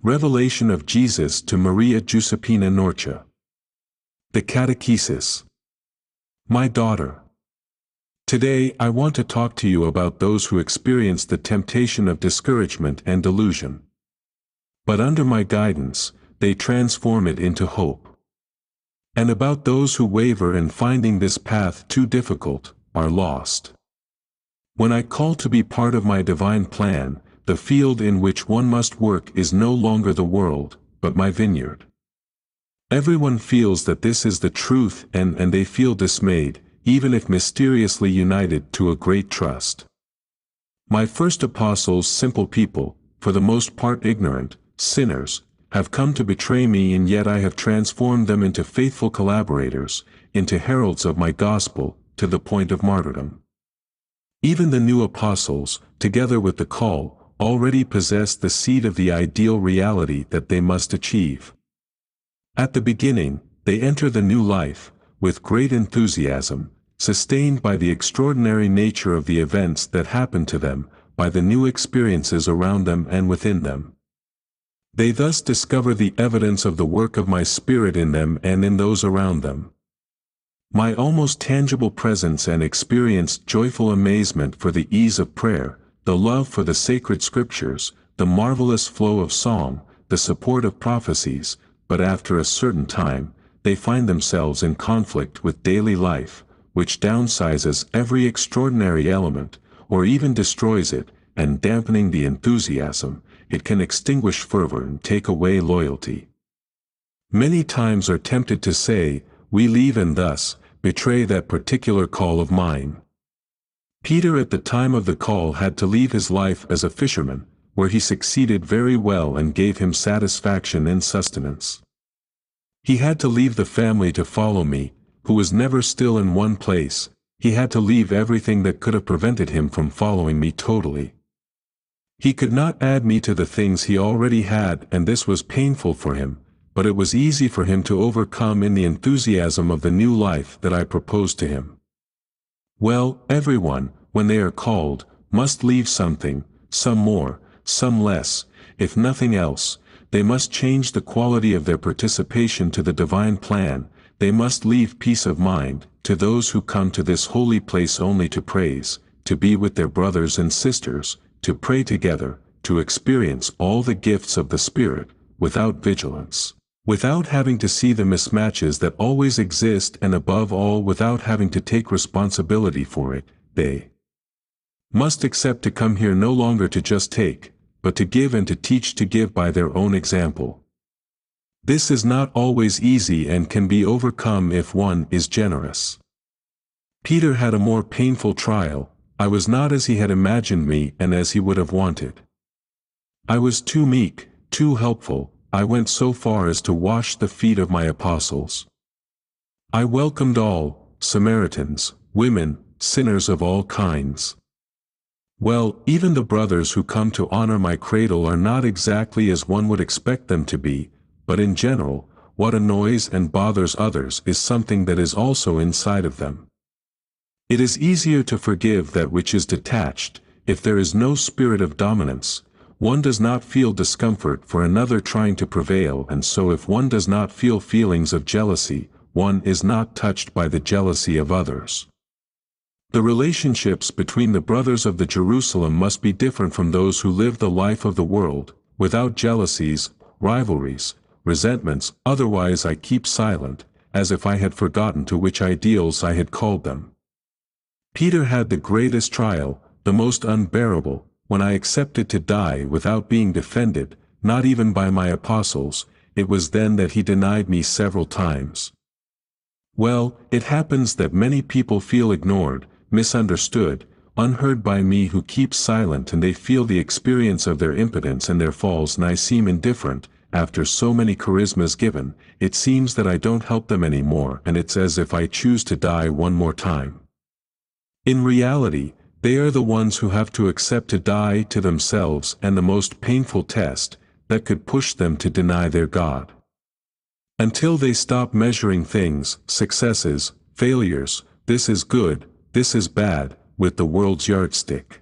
Revelation of Jesus to Maria Giuseppina Norcia. The Catechesis. My daughter. Today I want to talk to you about those who experience the temptation of discouragement and delusion. But under my guidance, they transform it into hope. And about those who waver and finding this path too difficult, are lost. When I call to be part of my divine plan, the field in which one must work is no longer the world, but my vineyard. Everyone feels that this is the truth and they feel dismayed, even if mysteriously united to a great trust. My first apostles, simple people, for the most part ignorant, sinners, have come to betray me, and yet I have transformed them into faithful collaborators, into heralds of my gospel, to the point of martyrdom. Even the new apostles, together with the call, already possess the seed of the ideal reality that they must achieve. At the beginning, they enter the new life, with great enthusiasm, sustained by the extraordinary nature of the events that happen to them, by the new experiences around them and within them. They thus discover the evidence of the work of my Spirit in them and in those around them. My almost tangible presence and experienced joyful amazement for the ease of prayer, the love for the sacred scriptures, the marvelous flow of song, the support of prophecies, but after a certain time, they find themselves in conflict with daily life, which downsizes every extraordinary element, or even destroys it, and dampening the enthusiasm, it can extinguish fervor and take away loyalty. Many times are tempted to say, "We leave," and thus betray that particular call of mine. Peter at the time of the call had to leave his life as a fisherman, where he succeeded very well and gave him satisfaction and sustenance. He had to leave the family to follow me, who was never still in one place. He had to leave everything that could have prevented him from following me totally. He could not add me to the things he already had, and this was painful for him, but it was easy for him to overcome in the enthusiasm of the new life that I proposed to him. Well, everyone, when they are called, must leave something, some more, some less. If nothing else, they must change the quality of their participation to the divine plan. They must leave peace of mind, to those who come to this holy place only to praise, to be with their brothers and sisters, to pray together, to experience all the gifts of the Spirit, without vigilance, without having to see the mismatches that always exist, and above all without having to take responsibility for it. They must accept to come here no longer to just take, but to give, and to teach to give by their own example. This is not always easy and can be overcome if one is generous. Peter had a more painful trial. I was not as he had imagined me and as he would have wanted. I was too meek, too helpful. I went so far as to wash the feet of my apostles. I welcomed all, Samaritans, women, sinners of all kinds. Well, even the brothers who come to honor my cradle are not exactly as one would expect them to be, but in general, what annoys and bothers others is something that is also inside of them. It is easier to forgive that which is detached. If there is no spirit of dominance, one does not feel discomfort for another trying to prevail, and so if one does not feel feelings of jealousy, one is not touched by the jealousy of others. The relationships between the brothers of the Jerusalem must be different from those who live the life of the world, without jealousies, rivalries, resentments. Otherwise I keep silent, as if I had forgotten to which ideals I had called them. Peter had the greatest trial, the most unbearable, when I accepted to die without being defended, not even by my apostles. It was then that he denied me several times. Well, it happens that many people feel ignored, misunderstood, unheard by me who keep silent, and they feel the experience of their impotence and their falls, and I seem indifferent. After so many charismas given, it seems that I don't help them anymore, and it's as if I choose to die one more time. In reality, they are the ones who have to accept to die to themselves, and the most painful test, that could push them to deny their God. Until they stop measuring things, successes, failures, this is good, this is bad, with the world's yardstick.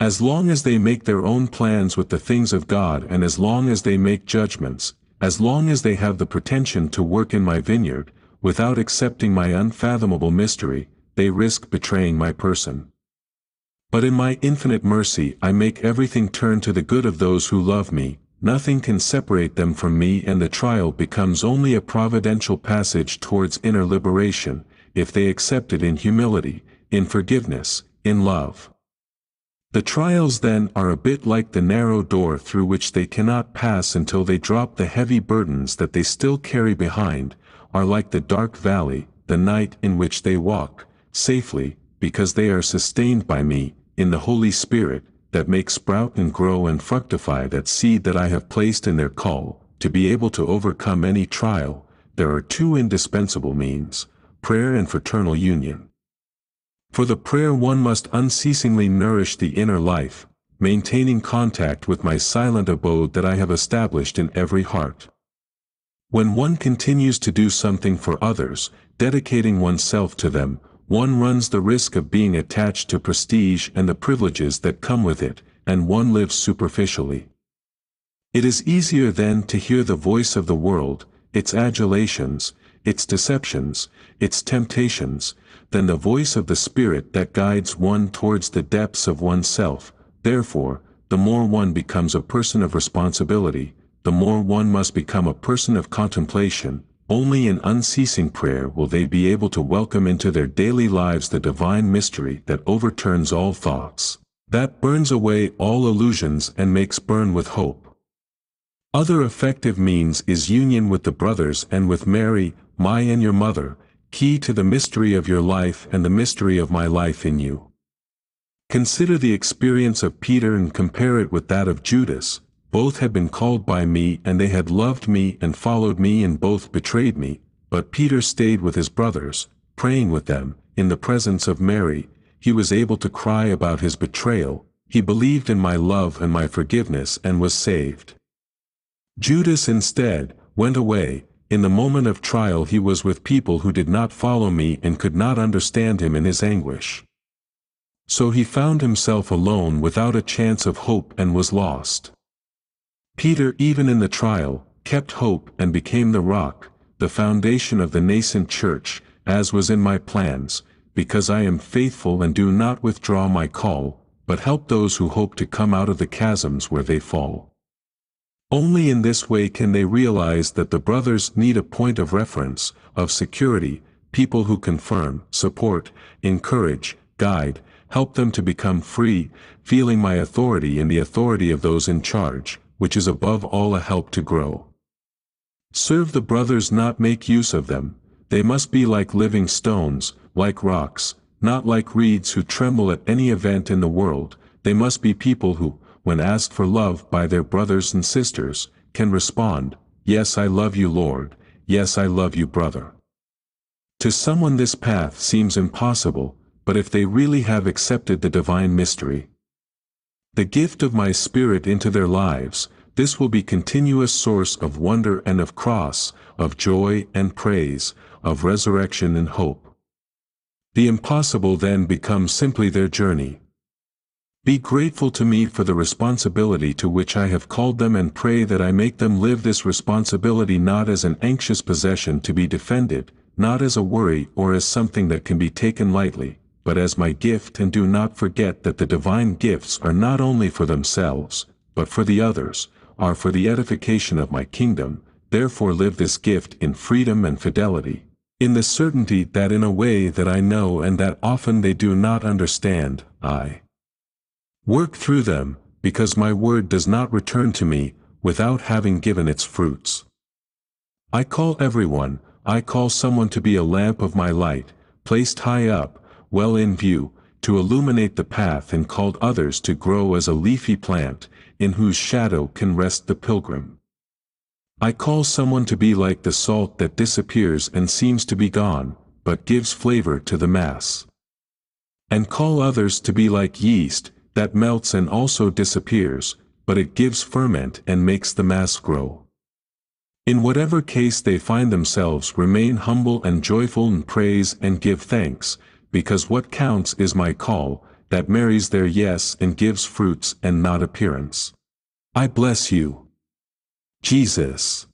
As long as they make their own plans with the things of God, and as long as they make judgments, as long as they have the pretension to work in my vineyard, without accepting my unfathomable mystery, they risk betraying my person. But in my infinite mercy I make everything turn to the good of those who love me. Nothing can separate them from me, and the trial becomes only a providential passage towards inner liberation, if they accept it in humility, in forgiveness, in love. The trials then are a bit like the narrow door through which they cannot pass until they drop the heavy burdens that they still carry behind, are like the dark valley, the night in which they walk, safely, because they are sustained by me, in the Holy Spirit, that makes sprout and grow and fructify that seed that I have placed in their call. To be able to overcome any trial, there are two indispensable means: prayer and fraternal union. For the prayer one must unceasingly nourish the inner life, maintaining contact with my silent abode that I have established in every heart. When one continues to do something for others, dedicating oneself to them, one runs the risk of being attached to prestige and the privileges that come with it, and one lives superficially. It is easier then to hear the voice of the world, its adulations, its deceptions, its temptations, than the voice of the Spirit that guides one towards the depths of oneself. Therefore, the more one becomes a person of responsibility, the more one must become a person of contemplation. Only in unceasing prayer will they be able to welcome into their daily lives the divine mystery that overturns all thoughts, that burns away all illusions and makes burn with hope. Other effective means is union with the brothers and with Mary, my and your mother, key to the mystery of your life and the mystery of my life in you. Consider the experience of Peter and compare it with that of Judas. Both had been called by me, and they had loved me and followed me, and both betrayed me. But Peter stayed with his brothers, praying with them. In the presence of Mary, he was able to cry about his betrayal. He believed in my love and my forgiveness and was saved. Judas instead went away. In the moment of trial he was with people who did not follow me and could not understand him in his anguish. So he found himself alone without a chance of hope and was lost. Peter, even in the trial, kept hope and became the rock, the foundation of the nascent church, as was in my plans, because I am faithful and do not withdraw my call, but help those who hope to come out of the chasms where they fall. Only in this way can they realize that the brothers need a point of reference, of security, people who confirm, support, encourage, guide, help them to become free, feeling my authority and the authority of those in charge, which is above all a help to grow. Serve the brothers, not make use of them. They must be like living stones, like rocks, not like reeds who tremble at any event in the world. They must be people who, when asked for love by their brothers and sisters, can respond, "Yes, I love you, Lord. Yes, I love you, brother." To someone this path seems impossible, but if they really have accepted the divine mystery, the gift of my Spirit into their lives, this will be continuous source of wonder and of cross, of joy and praise, of resurrection and hope. The impossible then becomes simply their journey. Be grateful to me for the responsibility to which I have called them, and pray that I make them live this responsibility not as an anxious possession to be defended, not as a worry or as something that can be taken lightly, but as my gift. And do not forget that the divine gifts are not only for themselves, but for the others, are for the edification of my kingdom. Therefore live this gift in freedom and fidelity, in the certainty that in a way that I know and that often they do not understand, I work through them, because my word does not return to me without having given its fruits. I call everyone, I call someone to be a lamp of my light, placed high up, well in view, to illuminate the path, and called others to grow as a leafy plant, in whose shadow can rest the pilgrim. I call someone to be like the salt that disappears and seems to be gone, but gives flavor to the mass. And call others to be like yeast, that melts and also disappears, but it gives ferment and makes the mass grow. In whatever case they find themselves, remain humble and joyful, and praise and give thanks, because what counts is my call, that marries their yes and gives fruits and not appearance. I bless you, Jesus.